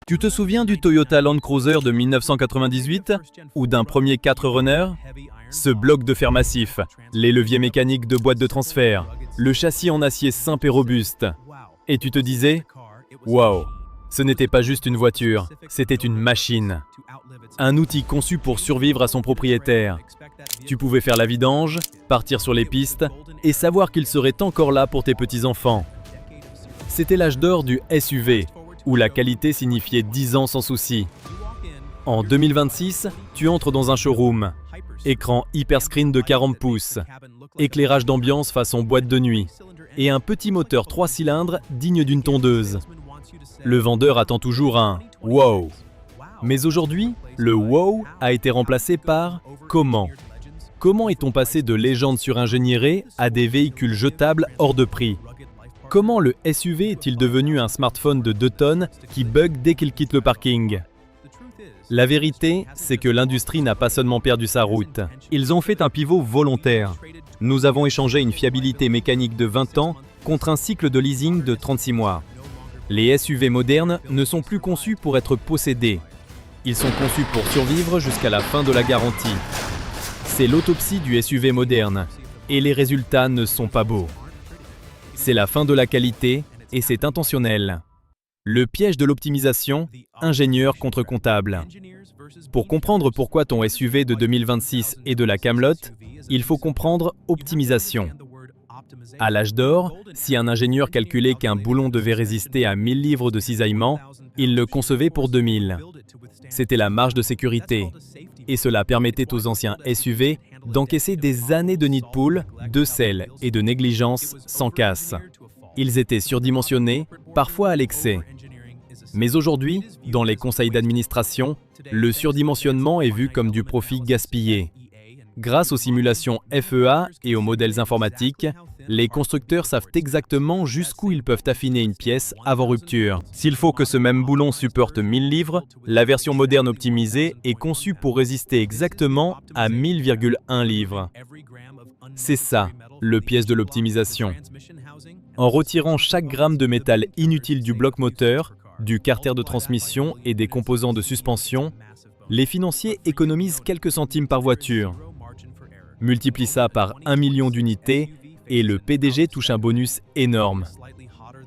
Tu te souviens du Toyota Land Cruiser de 1998 ou d'un premier 4Runner? Ce bloc de fer massif, les leviers mécaniques de boîte de transfert, le châssis en acier simple et robuste. Et tu te disais, waouh, ce n'était pas juste une voiture, c'était une machine. Un outil conçu pour survivre à son propriétaire. Tu pouvais faire la vidange, partir sur les pistes et savoir qu'il serait encore là pour tes petits-enfants. C'était l'âge d'or du SUV, où la qualité signifiait 10 ans sans souci. En 2026, tu entres dans un showroom. Écran hyperscreen de 40 pouces, éclairage d'ambiance façon boîte de nuit et un petit moteur 3 cylindres digne d'une tondeuse. Le vendeur attend toujours un « wow ». Mais aujourd'hui, le « wow » a été remplacé par « comment ». Comment est-on passé de légende suringénierée à des véhicules jetables hors de prix? Comment le SUV est-il devenu un smartphone de 2 tonnes qui bug dès qu'il quitte le parking? La vérité, c'est que l'industrie n'a pas seulement perdu sa route. Ils ont fait un pivot volontaire. Nous avons échangé une fiabilité mécanique de 20 ans contre un cycle de leasing de 36 mois. Les SUV modernes ne sont plus conçus pour être possédés. Ils sont conçus pour survivre jusqu'à la fin de la garantie. C'est l'autopsie du SUV moderne. Et les résultats ne sont pas beaux. C'est la fin de la qualité et c'est intentionnel. Le piège de l'optimisation, ingénieur contre comptable. Pour comprendre pourquoi ton SUV de 2026 est de la camelote, il faut comprendre optimisation. À l'âge d'or, si un ingénieur calculait qu'un boulon devait résister à 1000 livres de cisaillement, il le concevait pour 2000. C'était la marge de sécurité. Et cela permettait aux anciens SUV d'encaisser des années de nid de poule, de sel et de négligence sans casse. Ils étaient surdimensionnés, parfois à l'excès. Mais aujourd'hui, dans les conseils d'administration, le surdimensionnement est vu comme du profit gaspillé. Grâce aux simulations FEA et aux modèles informatiques, les constructeurs savent exactement jusqu'où ils peuvent affiner une pièce avant rupture. S'il faut que ce même boulon supporte 1000 livres, la version moderne optimisée est conçue pour résister exactement à 1000,1 livres. C'est ça, le piège de l'optimisation. En retirant chaque gramme de métal inutile du bloc moteur, du carter de transmission et des composants de suspension, les financiers économisent quelques centimes par voiture. Multiplie ça par 1 million d'unités et le PDG touche un bonus énorme.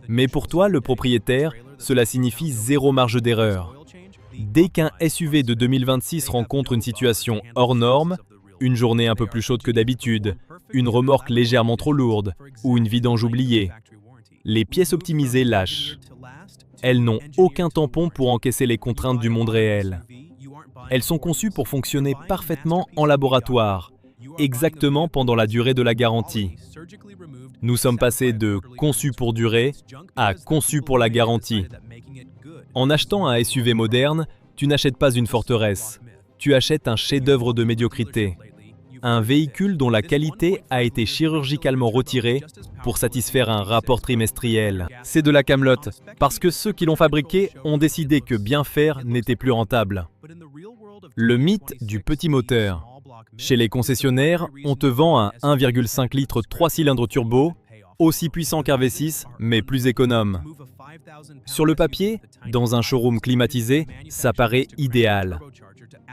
Mais pour toi, le propriétaire, cela signifie zéro marge d'erreur. Dès qu'un SUV de 2026 rencontre une situation hors norme, une journée un peu plus chaude que d'habitude, une remorque légèrement trop lourde ou une vidange oubliée, les pièces optimisées lâchent. Elles n'ont aucun tampon pour encaisser les contraintes du monde réel. Elles sont conçues pour fonctionner parfaitement en laboratoire, exactement pendant la durée de la garantie. Nous sommes passés de « conçu pour durer » à « conçu pour la garantie ». En achetant un SUV moderne, tu n'achètes pas une forteresse, tu achètes un chef-d'œuvre de médiocrité. Un véhicule dont la qualité a été chirurgicalement retirée pour satisfaire un rapport trimestriel. C'est de la camelote, parce que ceux qui l'ont fabriqué ont décidé que bien faire n'était plus rentable. Le mythe du petit moteur. Chez les concessionnaires, on te vend un 1,5 litres 3 cylindres turbo, aussi puissant qu'un V6, mais plus économe. Sur le papier, dans un showroom climatisé, ça paraît idéal.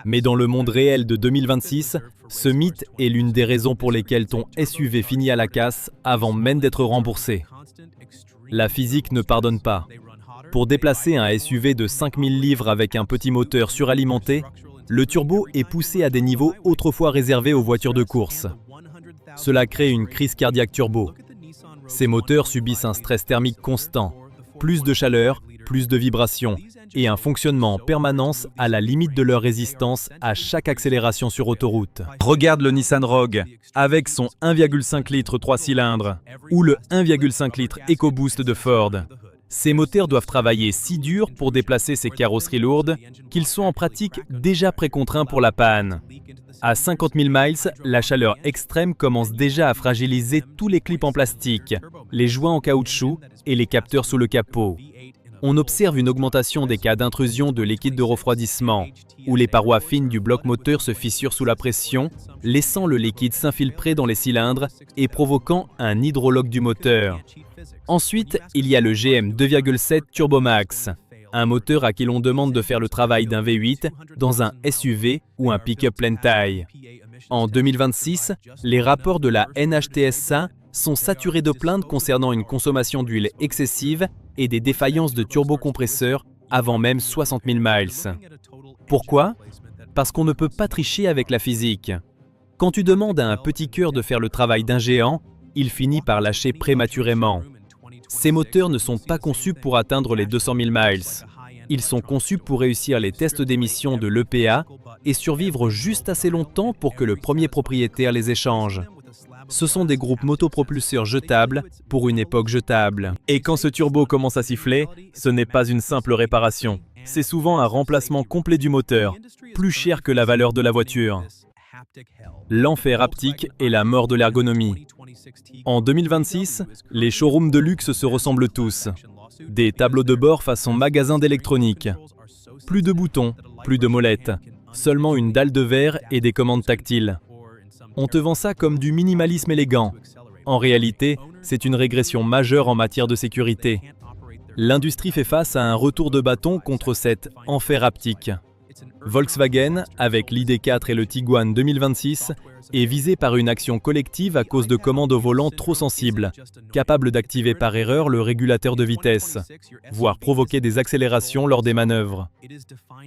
Mais dans le monde réel de 2026, ce mythe est l'une des raisons pour lesquelles ton SUV finit à la casse avant même d'être remboursé. La physique ne pardonne pas. Pour déplacer un SUV de 5000 livres avec un petit moteur suralimenté, le turbo est poussé à des niveaux autrefois réservés aux voitures de course. Cela crée une crise cardiaque turbo. Ces moteurs subissent un stress thermique constant, plus de chaleur, plus de vibrations et un fonctionnement en permanence à la limite de leur résistance à chaque accélération sur autoroute. Regarde le Nissan Rogue avec son 1,5 litres 3 cylindres ou le 1,5 litres EcoBoost de Ford. Ces moteurs doivent travailler si dur pour déplacer ces carrosseries lourdes qu'ils sont en pratique déjà précontraints pour la panne. À 50 000 miles, la chaleur extrême commence déjà à fragiliser tous les clips en plastique, les joints en caoutchouc et les capteurs sous le capot. On observe une augmentation des cas d'intrusion de liquide de refroidissement, où les parois fines du bloc moteur se fissurent sous la pression, laissant le liquide s'infiltrer dans les cylindres et provoquant un hydrolock du moteur. Ensuite, il y a le GM 2,7 Turbomax. un moteur à qui l'on demande de faire le travail d'un V8 dans un SUV ou un pick-up pleine taille. En 2026, les rapports de la NHTSA sont saturés de plaintes concernant une consommation d'huile excessive et des défaillances de turbocompresseurs avant même 60 000 miles. Pourquoi ? Parce qu'on ne peut pas tricher avec la physique. Quand tu demandes à un petit cœur de faire le travail d'un géant, il finit par lâcher prématurément. Ces moteurs ne sont pas conçus pour atteindre les 200 000 miles. Ils sont conçus pour réussir les tests d'émission de l'EPA et survivre juste assez longtemps pour que le premier propriétaire les échange. Ce sont des groupes motopropulseurs jetables pour une époque jetable. Et quand ce turbo commence à siffler, ce n'est pas une simple réparation. C'est souvent un remplacement complet du moteur, plus cher que la valeur de la voiture. L'enfer haptique et la mort de l'ergonomie. En 2026, les showrooms de luxe se ressemblent tous. Des tableaux de bord façon magasin d'électronique. Plus de boutons, plus de molettes. Seulement une dalle de verre et des commandes tactiles. On te vend ça comme du minimalisme élégant. En réalité, c'est une régression majeure en matière de sécurité. L'industrie fait face à un retour de bâton contre cet enfer haptique. Volkswagen, avec l'ID4 et le Tiguan 2026, est visé par une action collective à cause de commandes au volant trop sensibles, capables d'activer par erreur le régulateur de vitesse, voire provoquer des accélérations lors des manœuvres.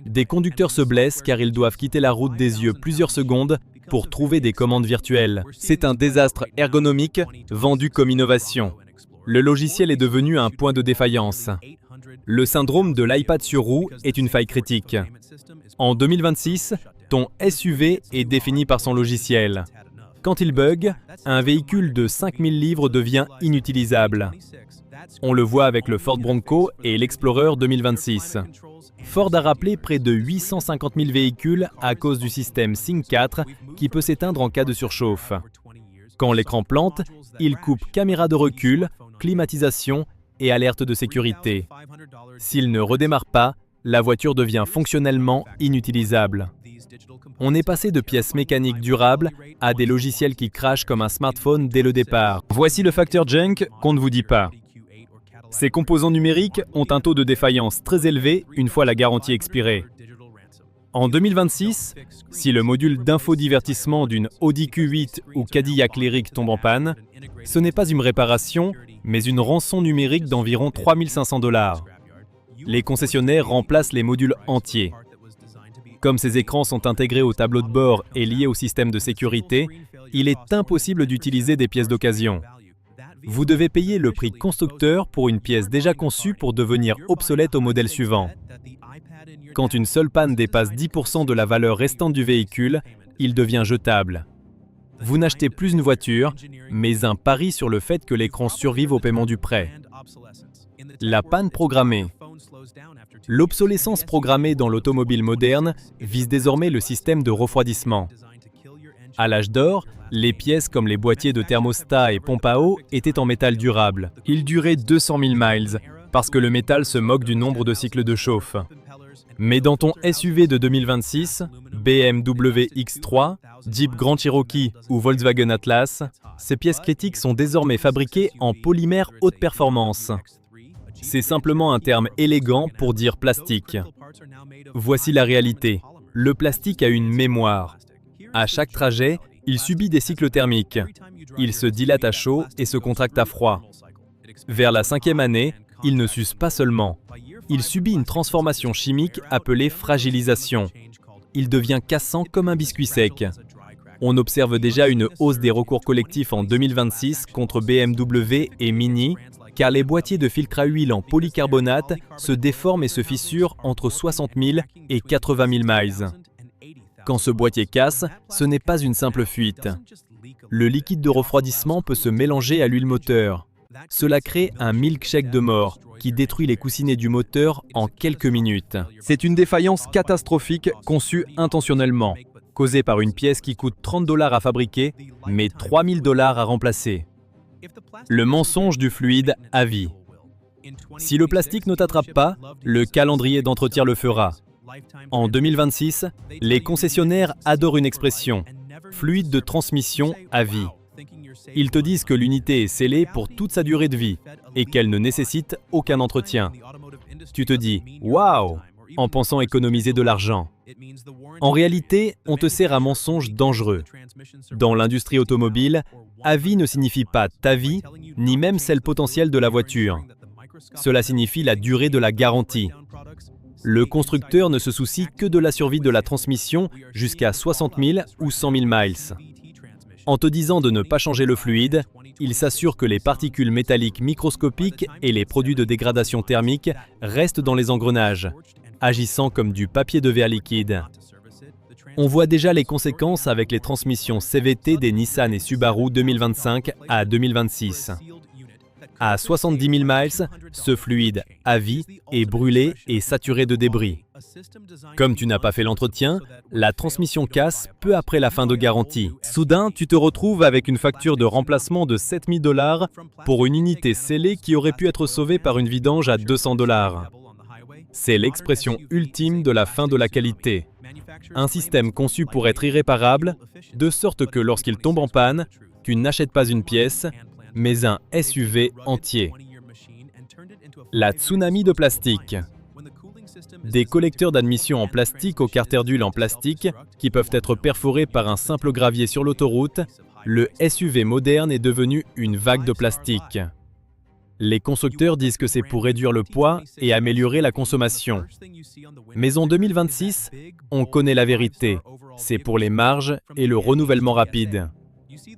Des conducteurs se blessent car ils doivent quitter la route des yeux plusieurs secondes pour trouver des commandes virtuelles. C'est un désastre ergonomique vendu comme innovation. Le logiciel est devenu un point de défaillance. Le syndrome de l'iPad sur roue est une faille critique. En 2026, ton SUV est défini par son logiciel. Quand il bug, un véhicule de 5000 livres devient inutilisable. On le voit avec le Ford Bronco et l'Explorer 2026. Ford a rappelé près de 850 000 véhicules à cause du système Sync 4 qui peut s'éteindre en cas de surchauffe. Quand l'écran plante, il coupe caméra de recul, climatisation et alerte de sécurité. S'il ne redémarre pas, la voiture devient fonctionnellement inutilisable. On est passé de pièces mécaniques durables à des logiciels qui crachent comme un smartphone dès le départ. Voici le facteur junk qu'on ne vous dit pas. Ces composants numériques ont un taux de défaillance très élevé une fois la garantie expirée. En 2026, si le module d'infodivertissement d'une Audi Q8 ou Cadillac Lyriq tombe en panne, ce n'est pas une réparation, mais une rançon numérique d'environ 3 500 $. Les concessionnaires remplacent les modules entiers. Comme ces écrans sont intégrés au tableau de bord et liés au système de sécurité, il est impossible d'utiliser des pièces d'occasion. Vous devez payer le prix constructeur pour une pièce déjà conçue pour devenir obsolète au modèle suivant. Quand une seule panne dépasse 10% de la valeur restante du véhicule, il devient jetable. Vous n'achetez plus une voiture, mais un pari sur le fait que l'écran survive au paiement du prêt. La panne programmée. L'obsolescence programmée dans l'automobile moderne vise désormais le système de refroidissement. À l'âge d'or, les pièces comme les boîtiers de thermostat et pompes à eau étaient en métal durable. Ils duraient 200 000 miles, parce que le métal se moque du nombre de cycles de chauffe. Mais dans ton SUV de 2026, BMW X3, Jeep Grand Cherokee ou Volkswagen Atlas, ces pièces critiques sont désormais fabriquées en polymère haute performance. C'est simplement un terme élégant pour dire plastique. Voici la réalité. Le plastique a une mémoire. À chaque trajet, il subit des cycles thermiques. Il se dilate à chaud et se contracte à froid. Vers la 5e année, il ne s'use pas seulement. Il subit une transformation chimique appelée fragilisation. Il devient cassant comme un biscuit sec. On observe déjà une hausse des recours collectifs en 2026 contre BMW et Mini, car les boîtiers de filtre à huile en polycarbonate se déforment et se fissurent entre 60 000 et 80 000 miles. Quand ce boîtier casse, ce n'est pas une simple fuite. Le liquide de refroidissement peut se mélanger à l'huile moteur. Cela crée un milkshake de mort qui détruit les coussinets du moteur en quelques minutes. C'est une défaillance catastrophique conçue intentionnellement, causée par une pièce qui coûte 30 $ à fabriquer, mais 3 000 $ à remplacer. Le mensonge du fluide à vie. Si le plastique ne t'attrape pas, le calendrier d'entretien le fera. En 2026, les concessionnaires adorent une expression, fluide de transmission à vie. Ils te disent que l'unité est scellée pour toute sa durée de vie et qu'elle ne nécessite aucun entretien. Tu te dis « Waouh !» en pensant économiser de l'argent. En réalité, on te sert un mensonge dangereux. Dans l'industrie automobile, à vie ne signifie pas ta vie, ni même celle potentielle de la voiture. Cela signifie la durée de la garantie. Le constructeur ne se soucie que de la survie de la transmission jusqu'à 60 000 ou 100 000 miles. En te disant de ne pas changer le fluide, il s'assure que les particules métalliques microscopiques et les produits de dégradation thermique restent dans les engrenages, agissant comme du papier de verre liquide. On voit déjà les conséquences avec les transmissions CVT des Nissan et Subaru 2025 à 2026. À 70 000 miles, ce fluide à vie est brûlé et saturé de débris. Comme tu n'as pas fait l'entretien, la transmission casse peu après la fin de garantie. Soudain, tu te retrouves avec une facture de remplacement de 7 000 $ pour une unité scellée qui aurait pu être sauvée par une vidange à 200 $. C'est l'expression ultime de la fin de la qualité. Un système conçu pour être irréparable, de sorte que lorsqu'il tombe en panne, tu n'achètes pas une pièce, mais un SUV entier. La tsunami de plastique. Des collecteurs d'admission en plastique aux carters d'huile en plastique qui peuvent être perforés par un simple gravier sur l'autoroute, le SUV moderne est devenu une vague de plastique. Les constructeurs disent que c'est pour réduire le poids et améliorer la consommation. Mais en 2026, on connaît la vérité. C'est pour les marges et le renouvellement rapide.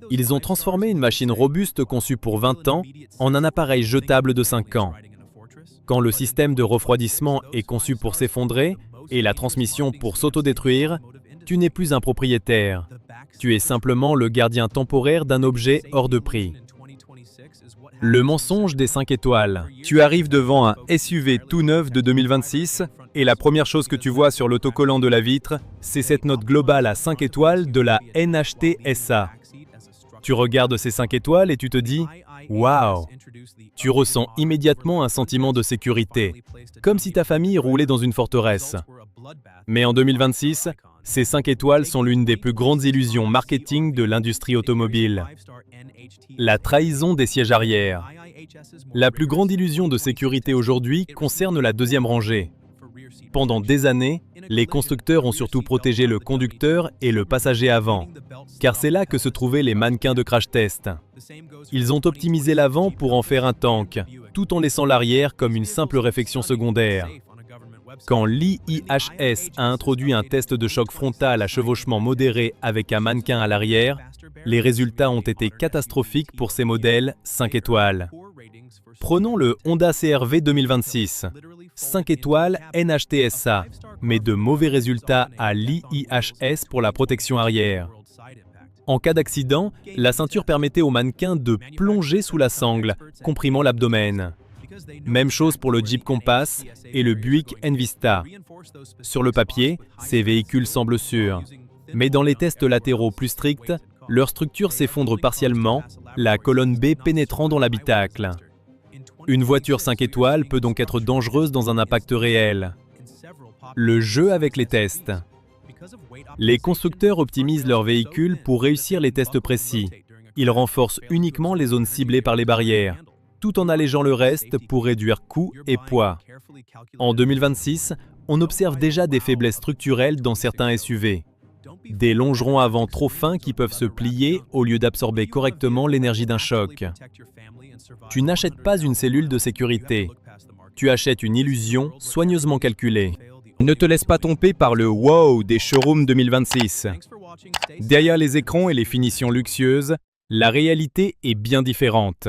Ils ont transformé une machine robuste conçue pour 20 ans en un appareil jetable de 5 ans. Quand le système de refroidissement est conçu pour s'effondrer et la transmission pour s'autodétruire, tu n'es plus un propriétaire. Tu es simplement le gardien temporaire d'un objet hors de prix. Le mensonge des 5 étoiles. Tu arrives devant un SUV tout neuf de 2026 et la première chose que tu vois sur l'autocollant de la vitre, c'est cette note globale à 5 étoiles de la NHTSA. Tu regardes ces 5 étoiles et tu te dis « Waouh !» Tu ressens immédiatement un sentiment de sécurité, comme si ta famille roulait dans une forteresse. Mais en 2026, ces 5 étoiles sont l'une des plus grandes illusions marketing de l'industrie automobile. La trahison des sièges arrière. La plus grande illusion de sécurité aujourd'hui concerne la deuxième rangée. Pendant des années, les constructeurs ont surtout protégé le conducteur et le passager avant, car c'est là que se trouvaient les mannequins de crash test. Ils ont optimisé l'avant pour en faire un tank, tout en laissant l'arrière comme une simple réfection secondaire. Quand l'IIHS a introduit un test de choc frontal à chevauchement modéré avec un mannequin à l'arrière, les résultats ont été catastrophiques pour ces modèles 5 étoiles. Prenons le Honda CR-V 2026, 5 étoiles NHTSA, mais de mauvais résultats à l'IIHS pour la protection arrière. En cas d'accident, la ceinture permettait au mannequin de plonger sous la sangle, comprimant l'abdomen. Même chose pour le Jeep Compass et le Buick Envista. Sur le papier, ces véhicules semblent sûrs. Mais dans les tests latéraux plus stricts, leur structure s'effondre partiellement, la colonne B pénétrant dans l'habitacle. Une voiture 5 étoiles peut donc être dangereuse dans un impact réel. Le jeu avec les tests. Les constructeurs optimisent leurs véhicules pour réussir les tests précis. Ils renforcent uniquement les zones ciblées par les barrières, tout en allégeant le reste pour réduire coûts et poids. En 2026, on observe déjà des faiblesses structurelles dans certains SUV. Des longerons avant trop fins qui peuvent se plier au lieu d'absorber correctement l'énergie d'un choc. Tu n'achètes pas une cellule de sécurité. Tu achètes une illusion soigneusement calculée. Ne te laisse pas tromper par le « wow » des showrooms 2026. Derrière les écrans et les finitions luxueuses, la réalité est bien différente.